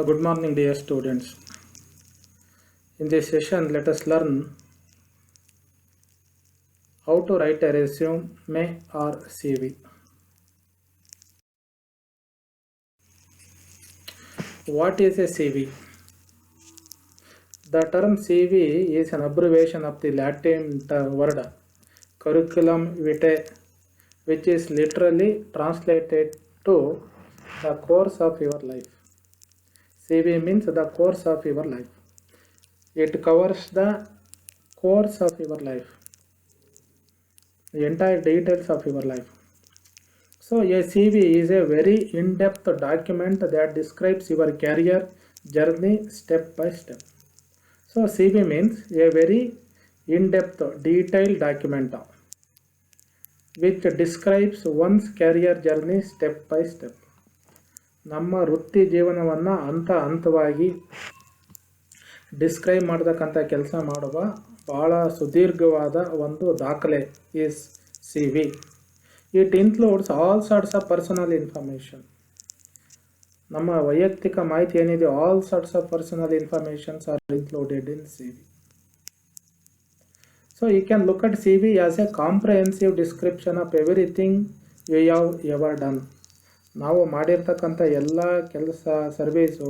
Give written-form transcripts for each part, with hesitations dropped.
Good morning, dear students. In this session, let us learn how to write a resume or CV. What is a CV? The term CV is an abbreviation of the Latin word curriculum vitae, which is literally translated to the course of your life. CV means the course of your life. It covers the course of your life, the entire details of your life. So a CV is a very in-depth document that describes your career journey step by step. So CV means a very in-depth detailed document which describes one's career journey step by step. ನಮ್ಮ ವೃತ್ತಿ ಜೀವನವನ್ನು ಹಂತವಾಗಿ describe ಮಾಡತಕ್ಕಂಥ ಕೆಲಸ ಮಾಡುವ ಬಹಳ ಸುದೀರ್ಘವಾದ ಒಂದು ದಾಖಲೆ is CV. It includes all sorts of personal information. ನಮ್ಮ ವೈಯಕ್ತಿಕ ಮಾಹಿತಿ ಏನಿದೆ all sorts of personal informations are included in CV. So you can look at CV as a comprehensive description of everything you have ever done. ನಾವು ಮಾಡಿರ್ತಕ್ಕಂಥ ಎಲ್ಲ ಕೆಲಸ, service,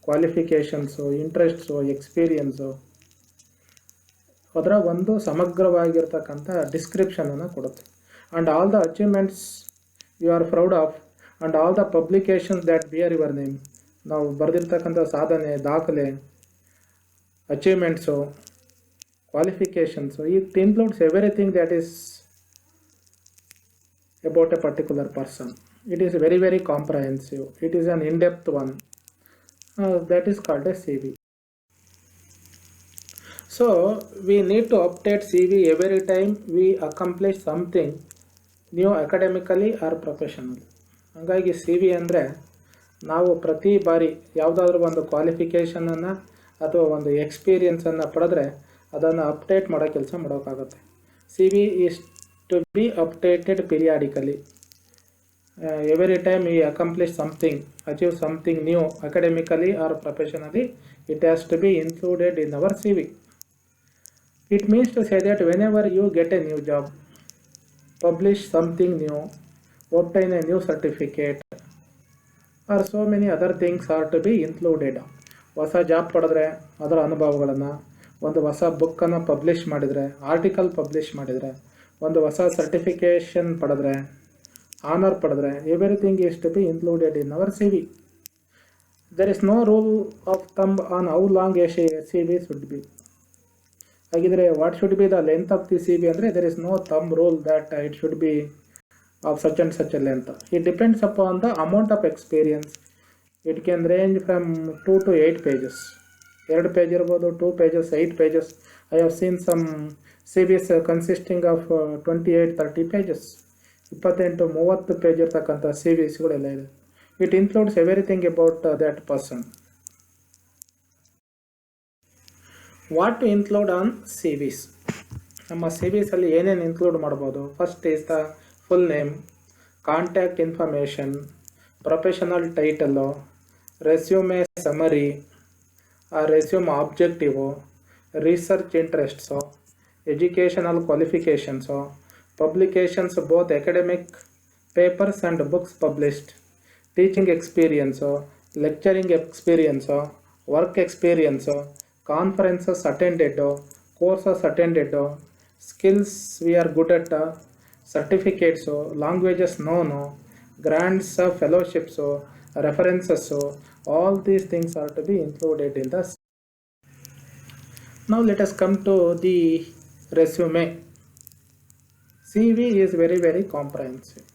qualifications, ಇಂಟ್ರೆಸ್ಟ್ಸು, experience, ಅದರ ಒಂದು ಸಮಗ್ರವಾಗಿರ್ತಕ್ಕಂಥ ಡಿಸ್ಕ್ರಿಪ್ಷನನ್ನು ಕೊಡುತ್ತೆ. And all the achievements you are proud of and all the publications that bear your name. ನಾವು ಬರೆದಿರ್ತಕ್ಕಂಥ ಸಾಧನೆ, ದಾಖಲೆ, achievements, qualifications, it includes everything that is about a particular person. It is very, very comprehensive. It is an in-depth one. That is called a CV. So we need to update CV every time we accomplish something new academically or professionally. ಹಾಗಾಗಿ CV ಅಂದರೆ ನಾವು ಪ್ರತಿ ಬಾರಿ ಯಾವುದಾದ್ರೂ ಒಂದು ಕ್ವಾಲಿಫಿಕೇಷನನ್ನು ಅಥವಾ ಒಂದು ಎಕ್ಸ್ಪೀರಿಯನ್ಸನ್ನು ಪಡೆದ್ರೆ ಅದನ್ನು ಅಪ್ಡೇಟ್ ಮಾಡೋ ಕೆಲಸ ಮಾಡೋಕ್ಕಾಗುತ್ತೆ. CV is to be updated periodically. Every time we accomplish something, achieve something new academically or professionally, it has to be included in our CV. It means to say that whenever you get a new job, publish something new, obtain a new certificate, or so many other things are to be included. ಹೊಸ job ಪಡೆದ್ರೆ ಅದರ ಅನುಭವಗಳನ್ನು, ಒಂದು ಹೊಸ ಬುಕ್ಕನ್ನು publish ಮಾಡಿದರೆ, article publish ಮಾಡಿದರೆ, ಒಂದು ಹೊಸ ಸರ್ಟಿಫಿಕೇಷನ್ ಪಡೆದ್ರೆ, ಆನರ್ ಪಡೆದ್ರೆ, everything is to be included in our CV. There is no rule of thumb on how long a CV should be. ಹಾಗಿದ್ರೆ what should be the length of the CV ಅಂದರೆ there is no thumb rule that it should be of such and such a length. It depends upon the amount of experience. It can range from 2 to 8 pages. 2 page ಇರ್ಬೋದು, 2 pages, 8 pages. I have seen some CVs consisting of 28-30 pages. 28-30 page ಇರ್ತಕ್ಕಂಥ CVಸ್ಗಳೆಲ್ಲ ಇದೆ. It includes everything about that person. What to include on CVs? ನಮ್ಮ CVಸಲ್ಲಿ ಏನೇನು include ಮಾಡ್ಬೋದು? First is the full name, contact information, professional title, resume summary, resume objective, research interests, educational qualifications, publications both academic papers and books published, teaching experience, lecturing experience, work experience, conferences attended, courses attended, skills we are good at, certificates, languages known, grants, fellowships, references, all these things are to be included in the. Now let us come to the resume. CV is very, very comprehensive.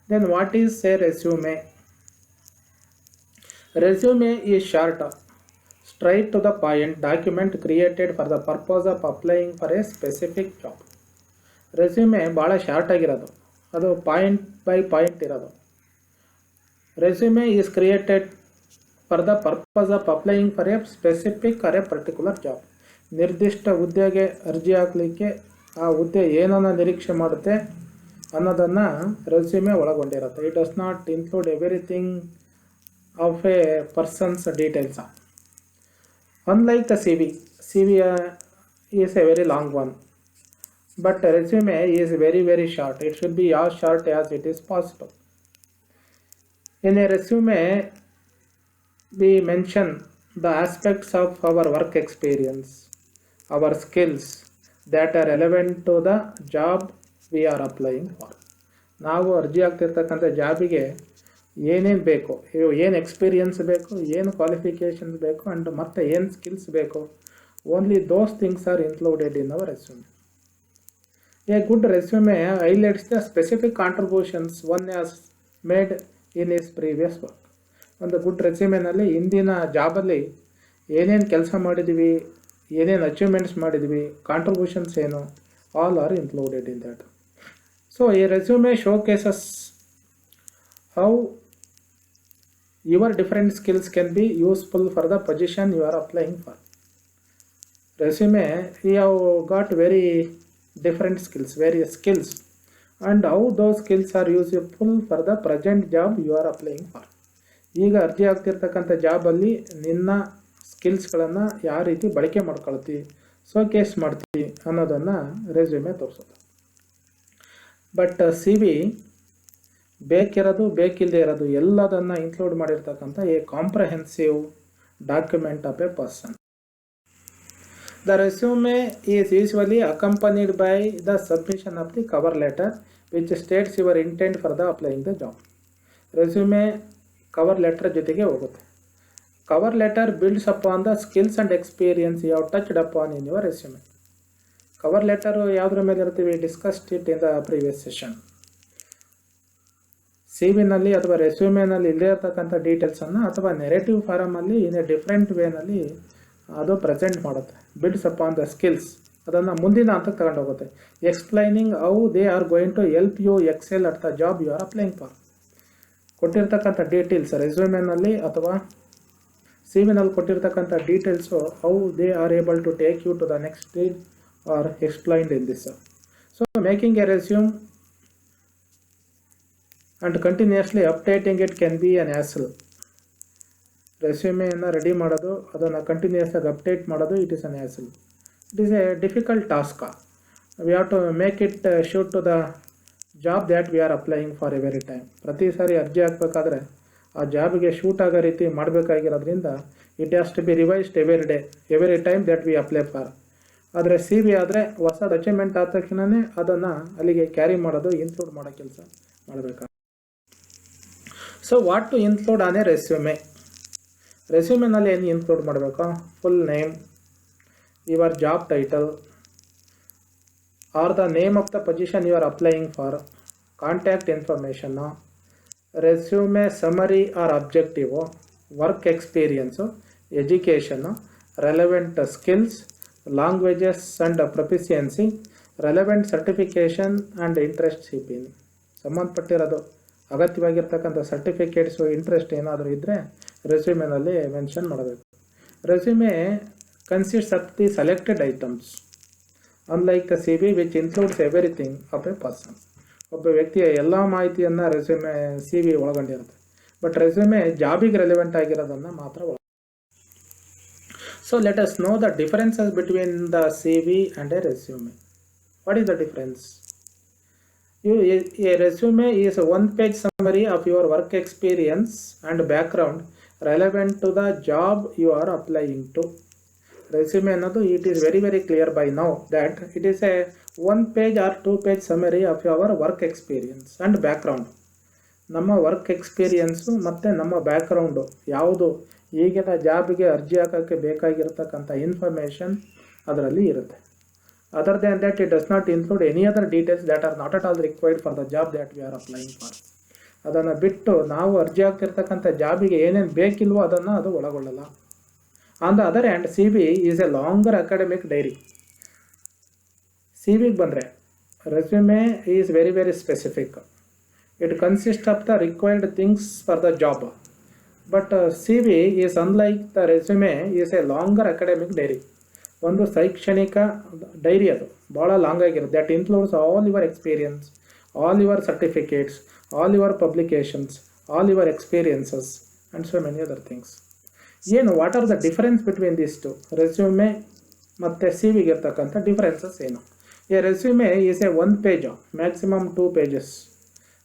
Then what is a resume? Resume is short, straight to the point document created for the purpose of applying for a specific job. Resume ಭಾಳ short ಆಗಿರೋದು, ಅದು point by point ಇರೋದು. Resume is created for the purpose of applying for a specific or a particular job. ನಿರ್ದಿಷ್ಟ ಹುದ್ದೆಗೆ ಅರ್ಜಿ ಹಾಕಲಿಕ್ಕೆ ಆ ಹುದ್ದೆ ಏನನ್ನು ನಿರೀಕ್ಷೆ ಮಾಡುತ್ತೆ ಅನ್ನೋದನ್ನು ರೆಸ್ಯೂಮೆ ಒಳಗೊಂಡಿರುತ್ತೆ. It does not include everything of a person's details. Unlike the CV is a very long one, but resume is very short. It should be as short as it is possible. In a resume, we mention the aspects of our work experience, our skills that are relevant to the job we are applying for. ನಾವು ಅರ್ಜಿ ಆಗ್ತಿರ್ತಕ್ಕಂಥ ಜಾಬಿಗೆ ಏನೇನು ಬೇಕು, ಏನು experience ಬೇಕು, ಏನು qualifications ಬೇಕು, and ಮತ್ತು ಏನು ಸ್ಕಿಲ್ಸ್ ಬೇಕು, only those things R included in our resume. A good resume highlights the specific contributions one has made in is previous work. ಒಂದು ಗುಡ್ ರೆಸ್ಯೂಮೆನಲ್ಲಿ ಇಂದಿನ ಜಾಬಲ್ಲಿ ಏನೇನು ಕೆಲಸ ಮಾಡಿದ್ದೀವಿ, ಏನೇನು ಅಚೀವ್ಮೆಂಟ್ಸ್ ಮಾಡಿದ್ವಿ, ಕಾಂಟ್ರಿಬ್ಯೂಷನ್ಸ್ ಏನು, all are included in that. So ಈ resume ಶೋಕೇಸಸ್ how your different skills can be useful for the position you are applying for. Resume, you have got very different skills, various skills, and how those skills are useful for the present job you are applying for. ಈಗ ಅರ್ಜಿ ಆಗ್ತಿರ್ತಕ್ಕಂಥ ಜಾಬಲ್ಲಿ ನಿನ್ನ ಸ್ಕಿಲ್ಸ್ಗಳನ್ನು ಯಾವ ರೀತಿ ಬಳಕೆ ಮಾಡ್ಕೊಳ್ತಿ, showcase ಮಾಡ್ತೀವಿ ಅನ್ನೋದನ್ನು resume ತೋರಿಸೋದು. But CV ಬೇಕಿರೋದು ಬೇಕಿಲ್ಲದೆ ಇರೋದು ಎಲ್ಲದನ್ನು ಇನ್ಕ್ಲೂಡ್ ಮಾಡಿರ್ತಕ್ಕಂಥ a comprehensive document of a person. The resume is usually accompanied by the submission of the cover letter which states your intent for the applying the job. Resume cover letter ಜೊತೆಗೆ ಹೋಗುತ್ತೆ. Cover letter builds upon the skills and experience you have touched upon in your resume. Cover letter ಯಾವುದ್ರ ಮೇಲೆ ಇರ್ತೀವಿ, discussed it in the previous session. CV-ನಲ್ಲಿ ಅಥವಾ ರೆಸ್ಯೂಮೆನಲ್ಲಿ ಇಲ್ಲದೇ ಇರತಕ್ಕಂಥ ಡೀಟೇಲ್ಸನ್ನು ಅಥವಾ ನೆರೇಟಿವ್ ಫಾರಮಲ್ಲಿ ಇನ್ ಎ ಡಿಫ್ರೆಂಟ್ ವೇನಲ್ಲಿ ಅದು ಪ್ರೆಸೆಂಟ್ ಮಾಡುತ್ತೆ. ಬಿಲ್ಡ್ಸ್ ಅಪಾನ್ ದ ಸ್ಕಿಲ್ಸ್, ಅದನ್ನು ಮುಂದಿನ ಹಂತಕ್ಕೆ ತಗೊಂಡು ಹೋಗುತ್ತೆ. Explaining how they are going to help you excel at the job you are applying for. ಕೊಟ್ಟಿರ್ತಕ್ಕಂಥ ಡೀಟೇಲ್ಸ್ ರೆಸ್ಯೂಮೆನಲ್ಲಿ ಅಥವಾ CV-ನಲ್ಲಿ ಕೊಟ್ಟಿರ್ತಕ್ಕಂಥ details how they are able to take you to the next stage are explained in this. So making a resume and continuously updating it can be an hassle. ರೆಸ್ಯೂಮೆಯನ್ನು ready ಮಾಡೋದು, ಅದನ್ನು continuous ಆಗಿ update ಮಾಡೋದು, it is an hassle. It is a difficult task. We have to make it suit to the job that we are applying for every time. ಪ್ರತಿ ಸಾರಿ ಅರ್ಜಿ ಹಾಕಬೇಕಾದ್ರೆ ಆ ಜಾಬ್ಗೆ ಶೂಟ್ ಆಗೋ ರೀತಿ ಮಾಡಬೇಕಾಗಿರೋದ್ರಿಂದ it has to be revised every day, every time that we apply for. ಆದರೆ CV ಆದರೆ ಹೊಸ ಅಚೀವ್ಮೆಂಟ್ ಆದ ತಕ್ಷಣವೇ ಅದನ್ನು ಅಲ್ಲಿಗೆ ಕ್ಯಾರಿ ಮಾಡೋದು, ಇನ್ಕ್ಲೂಡ್ ಮಾಡೋ ಕೆಲಸ ಮಾಡಬೇಕಾಗುತ್ತೆ. So what to include on a resume. ರೆಸ್ಯೂಮೆನಲ್ಲಿ ಏನು ಇನ್ಕ್ಲೂಡ್ ಮಾಡಬೇಕು? Full name, your job title or the name of the position you are applying for, contact ಇನ್ಫಾರ್ಮೇಷನ್ನು, resume summary or objective, work experience, ಎಜುಕೇಷನ್ನು, relevant skills, languages and proficiency, relevant certification and interest ಸಿಪಿನ್. ಸಂಬಂಧಪಟ್ಟಿರೋದು ಅಗತ್ಯವಾಗಿರ್ತಕ್ಕಂಥ certificates, interest ಏನಾದರೂ ಇದ್ದರೆ ರೆಸ್ಯೂಮೆನಲ್ಲಿ mention ಮಾಡಬೇಕು. Resume consists of the selected items unlike the CV which includes everything of a person. ಒಬ್ಬ ವ್ಯಕ್ತಿಯ ಎಲ್ಲ ಮಾಹಿತಿಯನ್ನು ರೆಸ್ಯೂಮೆ CV ಒಳಗೊಂಡಿರುತ್ತೆ. ಬಟ್ ರೆಸ್ಯೂಮೆ ಜಾಬಿಗೆ ರೆಲೆವೆಂಟ್ ಆಗಿರೋದನ್ನು ಮಾತ್ರ so let us know the differences between the CV and A resume. What is the difference? A resume is a one-page summary of your work experience and background relevant to the job you are applying to. Resume ಅನ್ನೋದು it is very clear by now that it is a one-page or two-page summary of your work experience and background. ನಮ್ಮ work experience ಮತ್ತು ನಮ್ಮ background ಯಾವುದು, ಈಗಿನ ಜಾಬಿಗೆ ಅರ್ಜಿ ಹಾಕೋಕ್ಕೆ ಬೇಕಾಗಿರ್ತಕ್ಕಂಥ information ಅದರಲ್ಲಿ ಇರುತ್ತೆ. Other than that, it does not include any other details that are not at all required for the job that we are applying for. ಅದನ್ನು ಬಿಟ್ಟು ನಾವು ಅರ್ಜಿ ಆಗ್ತಿರ್ತಕ್ಕಂಥ ಜಾಬಿಗೆ ಏನೇನು ಬೇಕಿಲ್ವೋ ಅದನ್ನು ಅದು ಒಳಗೊಳ್ಳಲ್ಲ. On the other hand CV is a longer academic diary. CVಗೆ ಬಂದರೆ resume is very specific. It consist of the required things for the job. But CV is unlike the resume is a longer academic diary. ಒಂದು ಶೈಕ್ಷಣಿಕ diary, ಅದು ಭಾಳ long ಆಗಿರುತ್ತೆ. That includes all your experience, all your certificates, all your publications, all your experiences and so many other things. ಏನು what are the difference between this two? Resume ಮತ್ತು C ವಿಗೆ ಇರ್ತಕ್ಕಂಥ differences ಏನು? A resume is a 1 page, maximum 2 pages,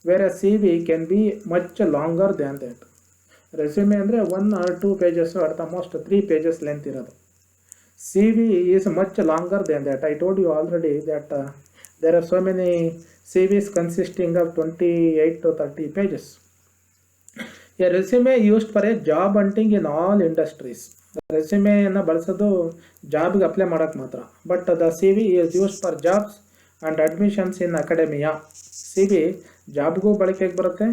where a C V can be much longer than that. Resume ಅಂದರೆ 1 or 2 pages at the most 3 pages length ಇರೋದು. C V is much longer than that. I told you already that there are so many C Vs consisting of 28 to 30 pages. A resume used for a job hunting in all industries. ರೆಸ್ಯೂಮೆಯನ್ನು ಬಳಸೋದು ಜಾಬ್ಗೆ apply ಮಾಡೋಕ್ಕೆ ಮಾತ್ರ. But the C V is used for jobs and admissions in academia. C V ಜಾಬ್ಗೂ ಬಳಕೆಗೆ ಬರುತ್ತೆ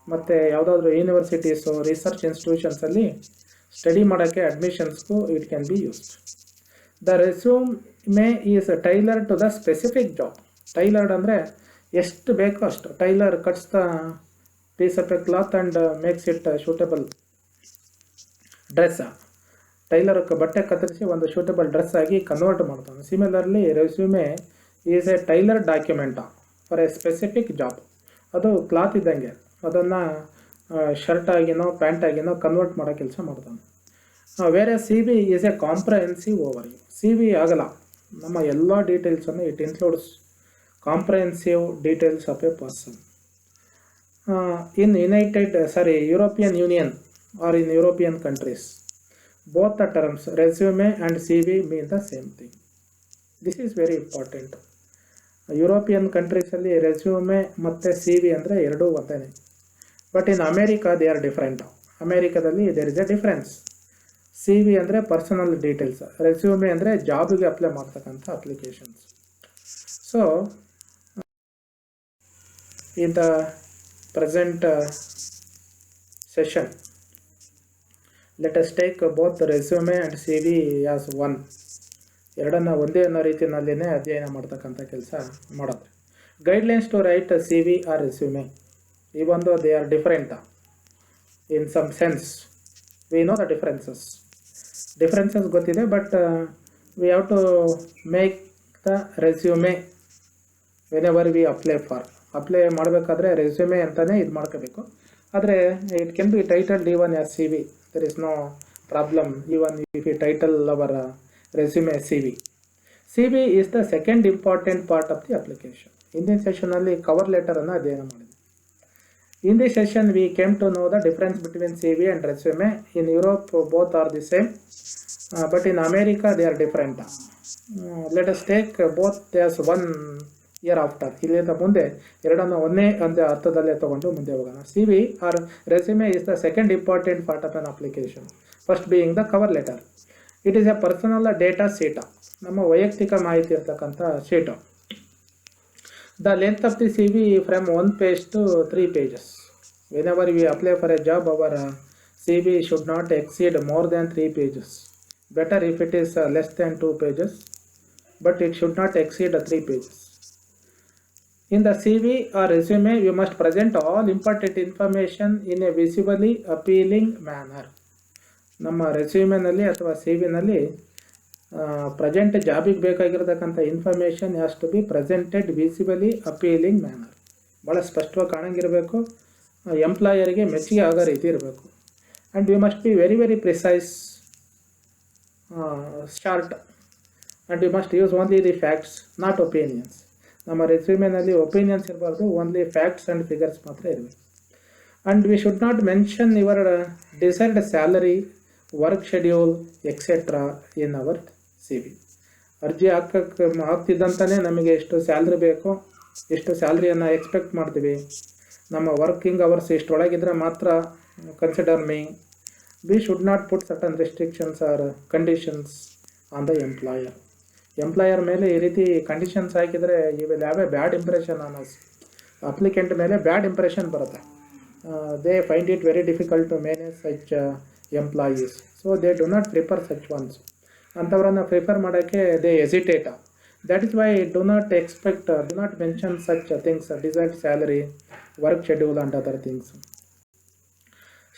ಮತ್ತು ಯಾವುದಾದ್ರೂ ಯೂನಿವರ್ಸಿಟೀಸು ರಿಸರ್ಚ್ ಇನ್ಸ್ಟಿಟ್ಯೂಷನ್ಸಲ್ಲಿ ಸ್ಟಡಿ ಮಾಡೋಕ್ಕೆ ಅಡ್ಮಿಷನ್ಸ್ಗೂ it can be used. The resume is tailor to the specific job. Tailored ಅಂದರೆ ಎಷ್ಟು ಬೇಕೋ ಅಷ್ಟು. Tailor cuts the piece of a cloth and makes it suitable dress. Tailor ಬಟ್ಟೆ ಕತ್ತರಿಸಿ ಒಂದು ಶೂಟಬಲ್ ಡ್ರೆಸ್ ಆಗಿ ಕನ್ವರ್ಟ್ ಮಾಡ್ತಾನೆ. Similarly resume is a tailor document for a specific job. ಅದು ಕ್ಲಾತ್ ಇದ್ದಂಗೆ, ಅದನ್ನು ಶರ್ಟ್ ಆಗಿನೋ ಪ್ಯಾಂಟ್ ಆಗಿನೋ ಕನ್ವರ್ಟ್ ಮಾಡೋ ಕೆಲಸ ಮಾಡ್ತಾನೆ. ಬೇರೆ C V is a comprehensive overview. C V ಆಗಲ್ಲ, ನಮ್ಮ ಎಲ್ಲ ಡೀಟೇಲ್ಸನ್ನು it includes comprehensive details of a person. In European Union or in European countries, both the terms resume and CV mean the same thing. This is very important. European ಕಂಟ್ರೀಸಲ್ಲಿ resume ಮತ್ತು C V ಅಂದರೆ ಎರಡೂ ಒಂದೇ. But in America they are different. ಅಮೇರಿಕಾದಲ್ಲಿ there is a difference. C V ಅಂದರೆ personal details, resume ಅಂದರೆ ಜಾಬಿಗೆ apply ಮಾಡ್ತಕ್ಕಂಥ applications. So in the present session let us take both the resume and CV as one. ಎರಡನ್ನು ಒಂದೇ ಅನ್ನೋ ರೀತಿಯಲ್ಲಿನೇ ಅಧ್ಯಯನ ಮಾಡ್ತಕ್ಕಂಥ ಕೆಲಸ ಮಾಡೋದು. Guidelines to write C V or resume, even though they are different in some sense, we know the differences ಗೊತ್ತಿದೆ. But we have to make the resume whenever we apply ಮಾಡಬೇಕಾದ್ರೆ resume ಅಂತಲೇ ಇದು ಮಾಡ್ಕೋಬೇಕು. ಆದರೆ it can B titled even as CV. There is no problem even if we title our resume CV. CV is the second important part of the application. ಹಿಂದಿನ ಸೆಷನಲ್ಲಿ cover ಲೆಟರನ್ನು ಅಧ್ಯಯನ ಮಾಡಿದ್ವಿ. In this session we came to know the difference between CV and resume. In Europe both are the same, but in America they are different. Let us take both as one year after. ಇಲ್ಲಿಂದ ಮುಂದೆ ಎರಡನ್ನು ಒಂದೇ ಒಂದು ಅರ್ಥದಲ್ಲೇ ತಗೊಂಡು ಮುಂದೆ ಹೋಗೋಣ. C V or resume is the second important part of an application, first being the cover letter. It is a personal data sheet, ನಮ್ಮ ವೈಯಕ್ತಿಕ ಮಾಹಿತಿ ಇರ್ತಕ್ಕಂಥ sheet. The length of the C V from 1 page to 3 pages. Whenever we apply for a job our C V should not exceed more than 3 pages. Better if it is less than 2 pages, but it should not exceed 3 pages. In the CV or resume, you must present all important information in a visibly appealing manner. ನಮ್ಮ ರೆಸ್ಯೂಮೆನಲ್ಲಿ ಅಥವಾ C ವಿನಲ್ಲಿ present ಜಾಬಿಗೆ ಬೇಕಾಗಿರತಕ್ಕಂಥ information has to be presented visibly appealing manner. ಭಾಳ ಸ್ಪಷ್ಟವಾಗಿ ಕಾಣಂಗಿರಬೇಕು, ಎಂಪ್ಲಾಯರಿಗೆ ಮೆಚ್ಚುಗೆ ಆಗೋ ರೀತಿ ಇರಬೇಕು. And we must be very very precise, short, and we must use only the facts, not opinions. ನಮ್ಮ ರೆಸ್ಯೂಮೆನಲ್ಲಿ ಒಪಿನಿಯನ್ಸ್ ಇರಬಾರ್ದು, ಓನ್ಲಿ ಫ್ಯಾಕ್ಟ್ಸ್ ಆ್ಯಂಡ್ ಫಿಗರ್ಸ್ ಮಾತ್ರ ಇರಬೇಕು. And we should not mention your desired salary, work schedule etcetera in our C V. ಅರ್ಜಿ ಹಾಕ್ತಿದ್ದಂತಲೇ ನಮಗೆ ಎಷ್ಟು salary ಬೇಕು, ಎಷ್ಟು ಸ್ಯಾಲ್ರಿಯನ್ನು ಎಕ್ಸ್ಪೆಕ್ಟ್ ಮಾಡ್ತೀವಿ, ನಮ್ಮ ವರ್ಕಿಂಗ್ ಅವರ್ಸ್ ಇಷ್ಟೊಳಗಿದ್ರೆ ಮಾತ್ರ consider me. We should not put certain restrictions or conditions on the employer ಮೇಲೆ ಈ ರೀತಿ ಕಂಡೀಷನ್ಸ್ ಹಾಕಿದರೆ you will have a bad impression on us. Applicant ಮೇಲೆ ಬ್ಯಾಡ್ ಇಂಪ್ರೆಷನ್ ಬರುತ್ತೆ. They find it very difficult to manage such employees, so they do not prefer such ones. ಅಂಥವ್ರನ್ನ prefer ಮಾಡೋಕ್ಕೆ they hesitate. That is why do not mention such things, desired salary, work schedule and other things.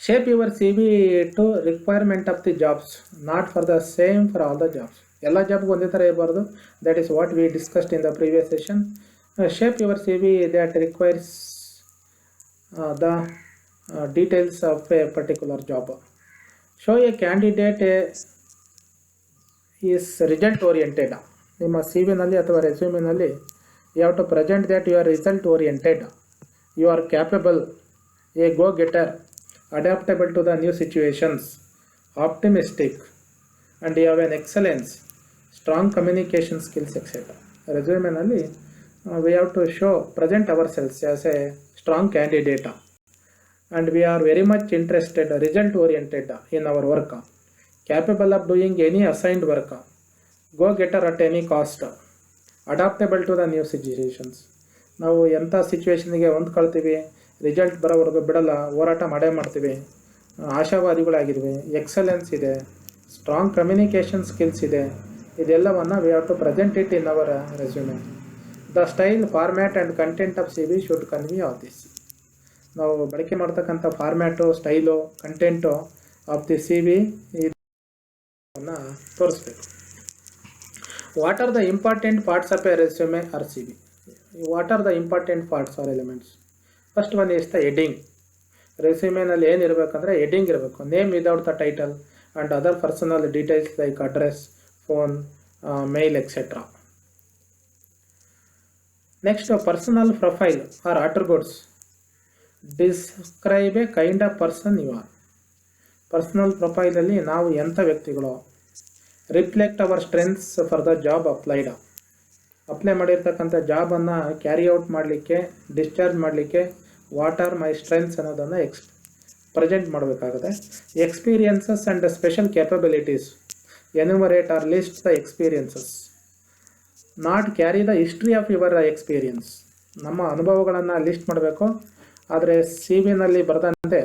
Shape your C V to requirement of the jobs, not for the same for all the jobs. ಎಲ್ಲ ಜಾಬ್ಗೂ ಒಂದೇ ಥರ ಇರಬಾರ್ದು. That is what we discussed in the previous session. Shape your C V that requires the details of a particular job. Show a candidate is result oriented. ನಿಮ್ಮ C ವಿನಲ್ಲಿ ಅಥವಾ ರೆಸ್ಯೂಮಿನಲ್ಲಿ you have to present that you are result oriented, you are capable, a go getter, adaptable to the new situations, optimistic, and you have an excellence, strong communication skills etcetera. ರೆಸ್ಯೂಮಿನಲ್ಲಿ we have to show present ourselves as a strong candidate, and we are very much interested, result oriented in our work, capable of doing any assigned work, go getter at any cost, adaptable to the new situations. ನಾವು ಎಂಥ ಸಿಚುವೇಶನ್ಗೆ ಹೊಂದ್ಕೊಳ್ತೀವಿ, result ಬರೋವರೆಗೂ ಬಿಡಲ್ಲ, ಹೋರಾಟ ಮಾಡೇ ಮಾಡ್ತೀವಿ, ಆಶಾವಾದಿಗಳಾಗಿದ್ವಿ, excellence ಇದೆ, strong communication skills ಇದೆ. ಇದೆಲ್ಲವನ್ನು we have to present it in our resume. The style, format and content of C V should convey of this. ನಾವು ಬಳಕೆ ಮಾಡ್ತಕ್ಕಂಥ format, style, content of the C V ಇದನ್ನು ತೋರಿಸ್ಬೇಕು. What are the important parts of a resume or C V? What are the important parts or elements? First one is the heading. ರೆಸ್ಯೂಮೆನಲ್ಲಿ ಏನಿರಬೇಕಂದ್ರೆ heading ಇರಬೇಕು. Name without the title and other personal details like address, phone, mail, etcetera. Next, personal profile or attributes. Describe a kind of person you are. Personal profile ಅಲ್ಲಿ ನಾವು ಎಂಥ ವ್ಯಕ್ತಿಗಳು. Reflect our strengths for the job applied. Apply ಮಾಡಿರ್ತಕ್ಕಂಥ ಜಾಬನ್ನು carry out ಮಾಡಲಿಕ್ಕೆ, discharge ಮಾಡಲಿಕ್ಕೆ what are my strengths ಅನ್ನೋದನ್ನು present ಮಾಡಬೇಕಾಗುತ್ತೆ. Experiences and special capabilities. Enumerate or list the experiences. Not carry the history of your experience. ನಮ್ಮ ಅನುಭವಗಳನ್ನು list ಮಾಡಬೇಕು, ಆದರೆ ಸಿ ವಿನಲ್ಲಿ ಬರೆದಂತೆ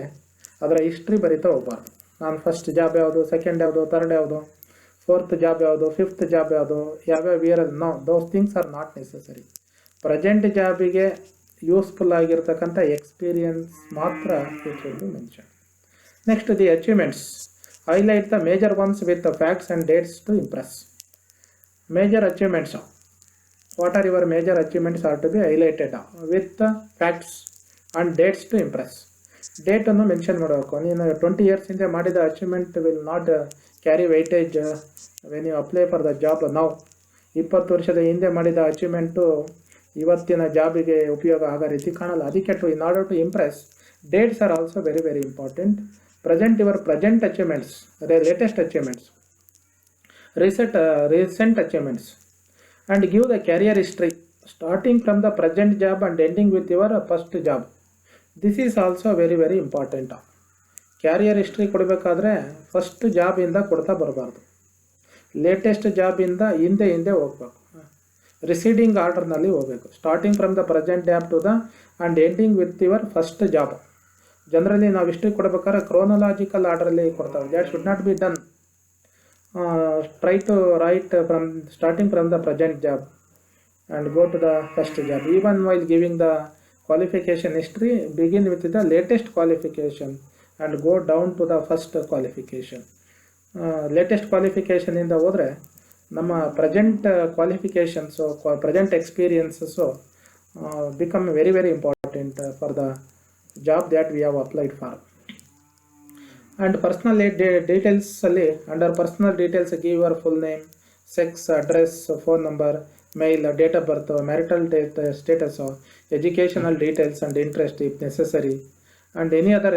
ಅದರ ಹಿಸ್ಟ್ರಿ ಬರಿತಾ ಹೋಗಬಾರ್ದು. ನಾನು ಫಸ್ಟ್ ಜಾಬ್ ಯಾವುದು, ಸೆಕೆಂಡ್ ಯಾವುದು, ಥರ್ಡ್ ಯಾವುದು, ಫೋರ್ತ್ ಜಾಬ್ ಯಾವುದು, ಫಿಫ್ತ್ ಜಾಬ್ ಯಾವುದು, ಯಾವ್ಯಾವ ಇಯರಲ್ಲಿ. No, those things are not necessary. Present ಜಾಬಿಗೆ ಯೂಸ್ಫುಲ್ ಆಗಿರ್ತಕ್ಕಂಥ ಎಕ್ಸ್ಪೀರಿಯನ್ಸ್ ಮಾತ್ರ it should be mention. Next, the achievements. Highlight the major ones with the facts and dates to impress. Major achievements. What are your major achievements are to be highlighted with the facts and dates to impress. ಡೇಟನ್ನು mention ಮಾಡಬೇಕು. ನೀನು 20 years ಹಿಂದೆ ಮಾಡಿದ achievement will not carry weightage when you apply for the job ನಾವು. 20 ವರ್ಷದ ಹಿಂದೆ ಮಾಡಿದ achievement ಇವತ್ತಿನ ಜಾಬಿಗೆ ಉಪಯೋಗ ಆಗೋ ರೀತಿ ಕಾಣಲ್ಲ. ಅದಕ್ಕೆ in order to impress, dates are also very very important. Present your present achievements, latest achievements, recent achievements, and give the career history starting from the present job and ending with your first job. This is also very very important. Career history ಕೊಡಬೇಕಾದ್ರೆ first ಜಾಬಿಂದ ಕೊಡ್ತಾ ಬರಬಾರ್ದು, latest ಜಾಬಿಂದ ಹಿಂದೆ ಹೋಗ್ಬೇಕು, receding ಆರ್ಡರ್ನಲ್ಲಿ ಹೋಗಬೇಕು. Starting from the present job to the and ending with your first job. Generally ನಾವು ಹಿಸ್ಟ್ರಿ ಕೊಡಬೇಕಾದ್ರೆ ಕ್ರೋನಲಾಜಿಕಲ್ ಆರ್ಡರಲ್ಲಿ ಕೊಡ್ತಾವೆ. That should not be done. Try to write from starting from the present job and go to the first job. Even while giving the qualification history, begin with the latest qualification and go down to the first qualification. Latest qualification ಇಂದ ಹೋದರೆ ನಮ್ಮ present qualifications, present experiences become very very important for the job that we have applied for. And personal details ಅಲ್ಲಿ, under personal details give your full name, sex, address, phone number, mail, date of birth, marital status, educational details and interest if necessary, and any other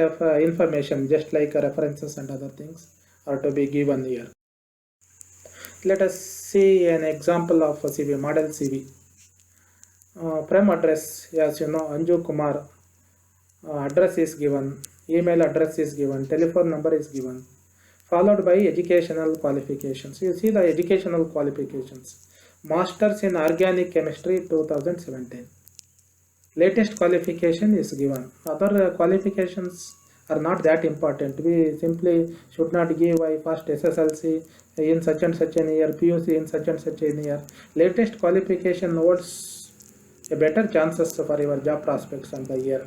information just like references and other things are to be given here. Let us see an example of a CV, model CV. Prem address, as you know, Anju Kumar. Address is given, email address is given, telephone number is given, followed by educational qualifications. You see the educational qualifications. Masters in Organic Chemistry 2017. Latest qualification is given. Other qualifications are not that important. We simply should not give I first SSLC in such and such an year, PUC in such and such an year. Latest qualification holds a better chances for your job prospects on the year.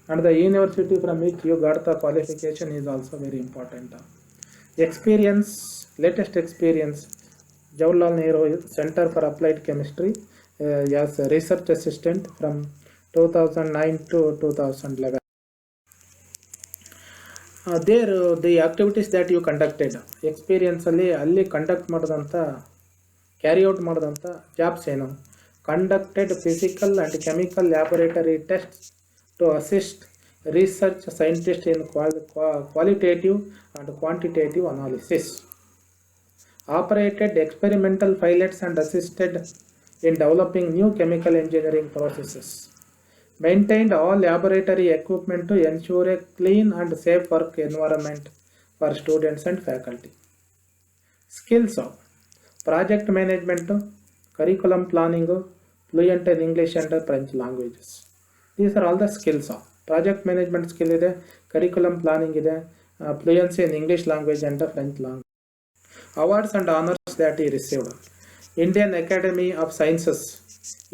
And the university from which you got the qualification is also very important. Experience, latest experience, Jawaharlal Nehru Center for Applied Chemistry as a research assistant from 2009 to 2011. There the activities that you conducted ಎಕ್ಸ್ಪೀರಿಯನ್ಸಲ್ಲಿ ಅಲ್ಲಿ conduct ಮಾಡಿದಂಥ carry out ಮಾಡಿದಂಥ jobs ಏನು conducted physical and chemical laboratory test to assist research scientist in qualitative and quantitative analysis operated experimental pilots and assisted in developing new chemical engineering processes, maintained all laboratory equipment to ensure a clean and safe work environment for students and faculty. Skills of project management, curriculum planning, fluent in English and French languages. These are all the skills of project management skill ide, curriculum planning ide, fluency in English language and French language. Awards and honors that he received: Indian Academy of Sciences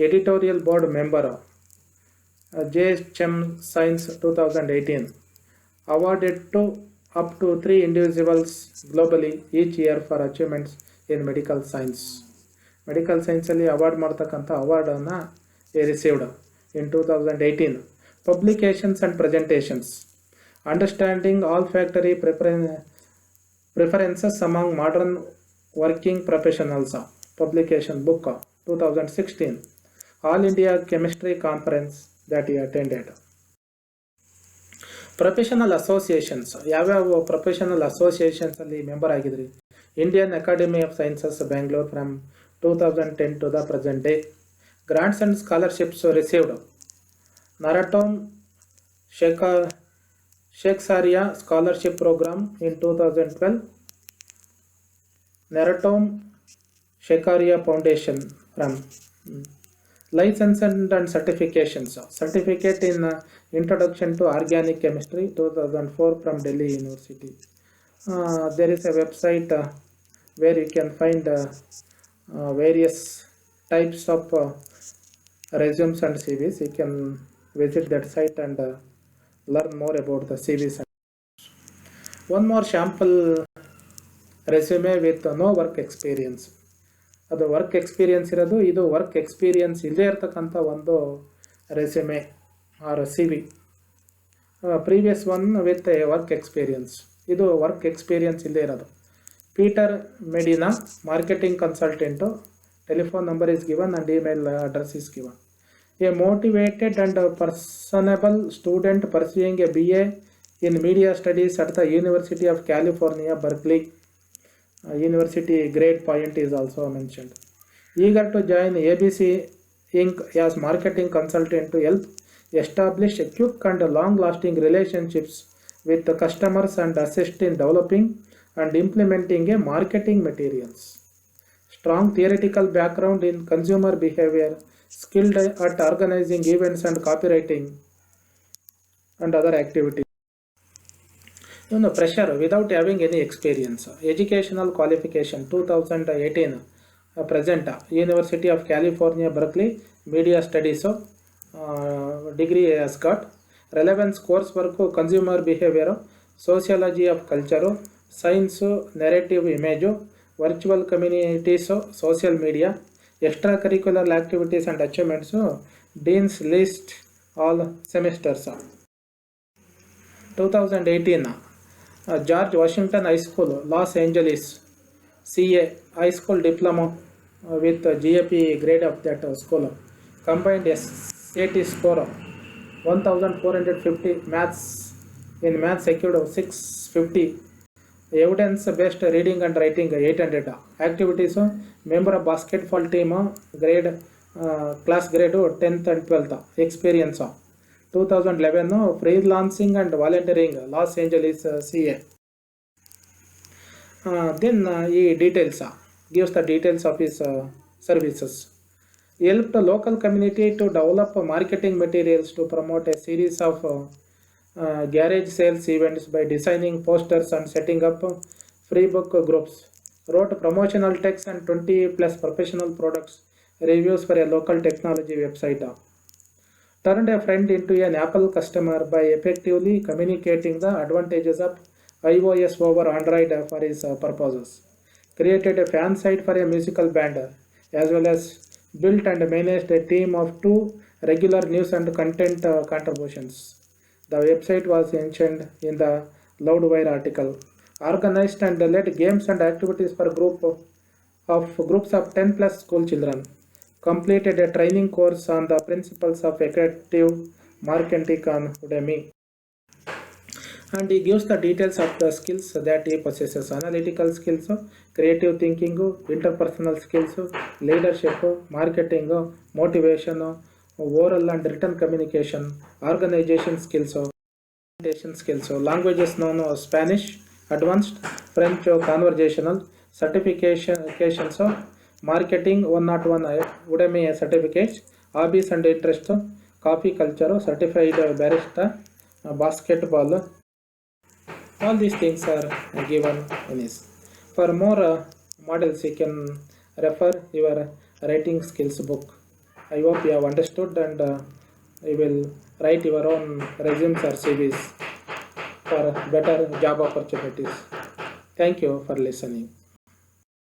editorial board member, JHM Science 2018, awarded to up to 3 individuals globally each year for achievements in medical science. Medical science ಅಲ್ಲಿ award ಮಾಡ್ತಕ್ಕಂಥ ಅವಾರ್ಡನ್ನು received in 2018. Publications and presentations: Understanding Olfactory Preferences among Modern Working Professionals, publication book 2016. All India Chemistry Conference that he attended. Professional associations, ಯಾವ್ಯಾವ professional associations ಅಲ್ಲಿ member ಆಗಿದ್ರಿ? Indian academy of sciences Bengaluru from 2010 to the present day. Grants and scholarships received: Naratom Sheksaria Scholarship Program in 2012, Naratom Shekaria Foundation from License and Certifications, Certificate in Introduction to Organic Chemistry 2004 from Delhi University. There is a website where you can find various types of resumes and CVs. You can visit that site and learn more about the CVs. One more sample resume with no work experience. ಅದು work experience ಇರೋದು, ಇದು work experience ಇಲ್ಲದೇ ಇರತಕ್ಕಂಥ ಒಂದು resume or CV. Previous one with a work experience, ಇದು work experience ಇಲ್ಲದೇ ಇರೋದು. Peter Medina, marketing consultant, telephone number is given and email address is given. A motivated and personable student pursuing a BA in Media Studies at the University of California, Berkeley. University grade point is also mentioned. Eager to join ABC Inc. as marketing consultant to help establish a quick and long-lasting relationships with the customers and assist in developing and implementing a marketing materials. Strong theoretical background in consumer behavior, skilled at organizing events and copywriting and other activities. Pressure without having any experience. Educational qualification 2018 present University of California Berkeley Media Studies degree has got. Relevance coursework consumer behavior, sociology of culture, science, narrative image, virtual communities, social media, extracurricular activities and achievements, Dean's List all semesters. 2018 George Washington High School, Los Angeles, CA High School Diploma with GAP grade of that school. Combined SAT score 1450, maths secured 650, evidence based reading and writing 800. Activities: member of basketball team, grade class grade 10th and 12th. Experience 2011 freelancing and volunteering, Los Angeles, CA. Then he details gives the details of his services. He helped the local community to develop marketing materials to promote a series of garage sales events by designing posters and setting up free book groups. Wrote promotional text and 20 plus professional products reviews for a local technology website. Turned a friend into an Apple customer by effectively communicating the advantages of iOS over Android for his purposes. Created a fan site for a musical band, as well as built and managed a team of 2 regular news and content contributions. The website was mentioned in the Loudwire article. Organized and led games and activities for groups of 10 plus school children. Completed a training course on the principles of effective marketing on Udemy. And he gives the details of the skills that he possesses: analytical skills, creative thinking, interpersonal skills, leadership, marketing, motivation, oral and written communication, organization skills, presentation skills, languages known as Spanish advanced, French conversational, certifications, marketing 101 Udemy certificates, hobbies and interest, coffee culture, certified barista, basketball. All these things are given in this. For more models, you can refer your writing skills book. I hope you have understood, and you will write your own resumes or CVs for better job opportunities. Thank you for listening.